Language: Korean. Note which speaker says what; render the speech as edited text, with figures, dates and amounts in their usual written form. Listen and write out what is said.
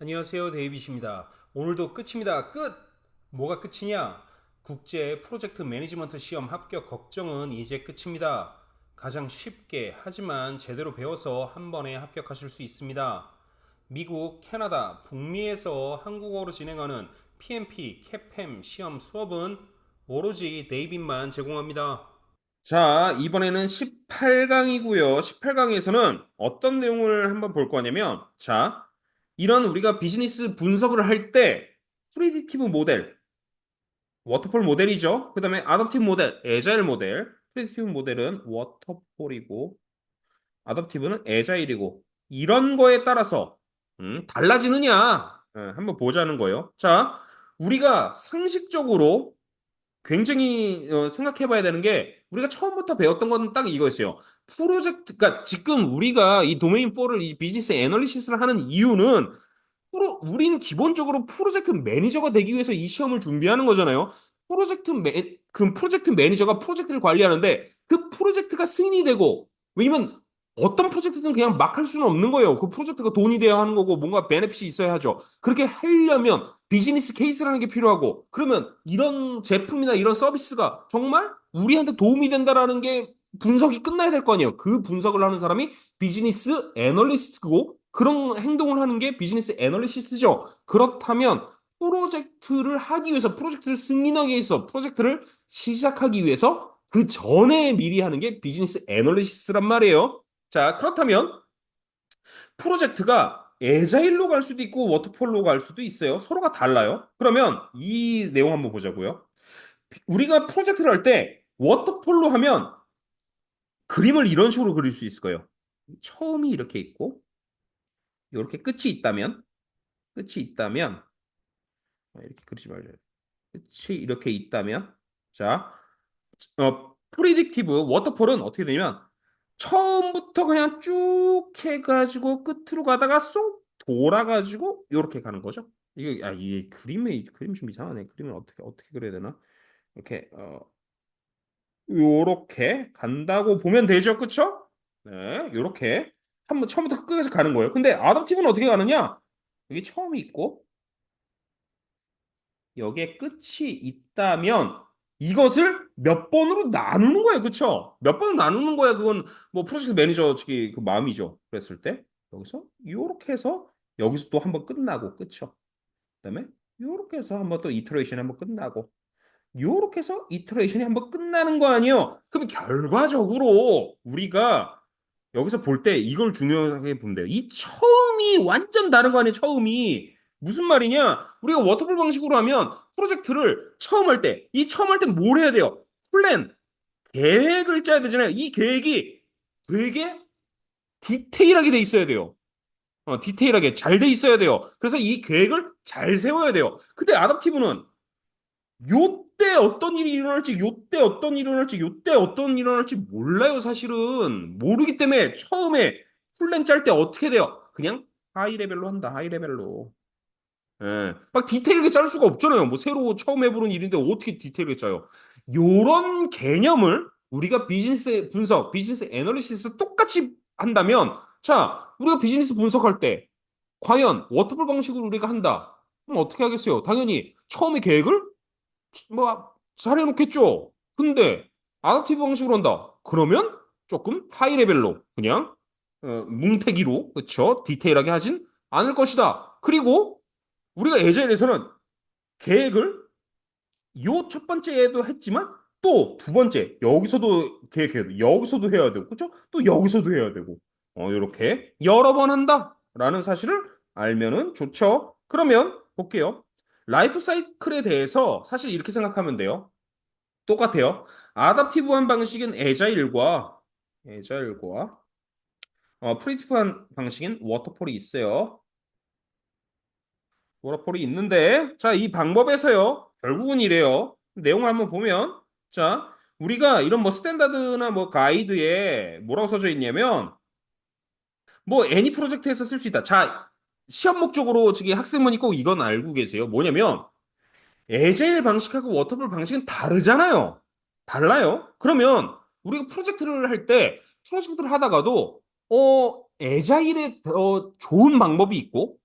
Speaker 1: 안녕하세요, 데이빗입니다. 오늘도 끝입니다. 끝! 뭐가 끝이냐? 국제 프로젝트 매니지먼트 시험 합격 걱정은 이제 끝입니다. 가장 쉽게 하지만 제대로 배워서 한 번에 합격하실 수 있습니다. 미국, 캐나다, 북미에서 한국어로 진행하는 PMP, 캐팸 시험 수업은 오로지 데이빗만 제공합니다. 자, 이번에는 18강이고요. 18강에서는 어떤 내용을 한번 볼 거냐면, 자, 이런 우리가 비즈니스 분석을 할 때 프리딕티브 모델, 워터폴 모델이죠. 그 다음에 아답티브 모델, 에자일 모델. 프리딕티브 모델은 워터폴이고 아답티브는 에자일이고 이런 거에 따라서 달라지느냐 한번 보자는 거예요. 자, 우리가 상식적으로 굉장히 생각해 봐야 되는 게 우리가 처음부터 배웠던 건 딱 이거였어요. 그러니까 지금 우리가 이 도메인 4를 이 비즈니스 애널리시스를 하는 이유는 우린 기본적으로 프로젝트 매니저가 되기 위해서 이 시험을 준비하는 거잖아요. 그 프로젝트 매니저가 프로젝트를 관리하는데 그 프로젝트가 승인이 되고, 왜냐면 어떤 프로젝트든 그냥 막 할 수는 없는 거예요. 그 프로젝트가 돈이 돼야 하는 거고 뭔가 베네핏이 있어야 하죠. 그렇게 하려면 비즈니스 케이스라는 게 필요하고, 그러면 이런 제품이나 이런 서비스가 정말 우리한테 도움이 된다라는 게 분석이 끝나야 될 거 아니에요. 그 분석을 하는 사람이 비즈니스 애널리스트고, 그런 행동을 하는 게 비즈니스 애널리시스죠. 그렇다면 프로젝트를 하기 위해서, 프로젝트를 승인하기 위해서, 프로젝트를 시작하기 위해서 그 전에 미리 하는 게 비즈니스 애널리시스란 말이에요. 자, 그렇다면 프로젝트가 에자일로 갈 수도 있고 워터폴로 갈 수도 있어요. 서로가 달라요. 그러면 이 내용 한번 보자고요. 우리가 프로젝트를 할 때 워터폴로 하면 그림을 이런 식으로 그릴 수 있을 거예요. 처음이 이렇게 있고 이렇게 끝이 있다면 이렇게 그리지 말자. 끝이 이렇게 있다면 자, 프리딕티브 워터폴은 어떻게 되냐면 처음부터 그냥 쭉 해가지고 끝으로 가다가 쏙 돌아가지고 이렇게 가는 거죠. 이게 그림 좀 이상하네. 그림을 어떻게 그려야 되나? 이렇게 요렇게 간다고 보면 되죠, 그쵸? 네, 요렇게 한번 처음부터 끝까지 가는 거예요. 근데 아답티브는 어떻게 가느냐? 여기 처음이 있고 여기에 끝이 있다면 이것을 몇 번으로 나누는 거예요. 그쵸? 몇 번을 나누는 거야. 그건 뭐 프로젝트 매니저 측이 그 마음이죠. 그랬을 때 여기서 요렇게 해서 여기서 또 한번 끝나고 그쵸? 그다음에 요렇게 해서 한번 또 이터레이션이 한번 끝나고 요렇게 해서 이터레이션이 한번 끝나는 거 아니에요? 그럼 결과적으로 우리가 여기서 볼 때 이걸 중요하게 보면 돼요. 이 처음이 완전 다른 거 아니에요? 처음이. 무슨 말이냐? 우리가 워터풀 방식으로 하면 프로젝트를 처음 할 때, 이 처음 할 때 뭘 해야 돼요? 플랜, 계획을 짜야 되잖아요. 이 계획이 되게 디테일하게 돼 있어야 돼요. 디테일하게 잘 돼 있어야 돼요. 그래서 이 계획을 잘 세워야 돼요. 근데 아답티브는 요때 어떤 일이 일어날지, 요때 어떤 일이 일어날지, 요때 어떤 일이 일어날지 몰라요, 사실은. 모르기 때문에 처음에 플랜 짤 때 어떻게 돼요? 그냥 하이 레벨로 한다, 하이 레벨로. 예. 막 디테일하게 짤 수가 없잖아요. 뭐 새로 처음 해보는 일인데 어떻게 디테일하게 짜요? 요런 개념을 우리가 비즈니스 분석, 비즈니스 애널리시스 똑같이 한다면, 자, 우리가 비즈니스 분석할 때 과연 워터풀 방식으로 우리가 한다. 그럼 어떻게 하겠어요? 당연히 처음에 계획을 뭐 잘해놓겠죠. 근데 아답티브 방식으로 한다. 그러면 조금 하이 레벨로 그냥 뭉태기로 그쵸? 디테일하게 하진 않을 것이다. 그리고 우리가 예전에서는 계획을 요 첫 번째에도 했지만 또 두 번째 여기서도 계획해야 돼. 여기서도 해야 되고 그쵸? 또 여기서도 해야 되고 이렇게 여러 번 한다라는 사실을 알면은 좋죠. 그러면 볼게요. 라이프 사이클에 대해서 사실 이렇게 생각하면 돼요. 똑같아요. 아답티브한 방식인 에자일과 프리티브한 방식인 워터폴이 있어요. 워터폴이 있는데 자, 이 방법에서요. 결국은 이래요. 내용을 한번 보면 자, 우리가 이런 뭐 스탠다드나 뭐 가이드에 뭐라고 써져 있냐면 뭐 애니 프로젝트에서 쓸 수 있다. 자, 시험 목적으로 지금 학생분이 꼭 이건 알고 계세요. 뭐냐면 에제일 방식하고 워터풀 방식은 다르잖아요. 달라요. 그러면 우리가 프로젝트를 할 때 프로젝트를 하다가도 에자일의 좋은 방법이 있고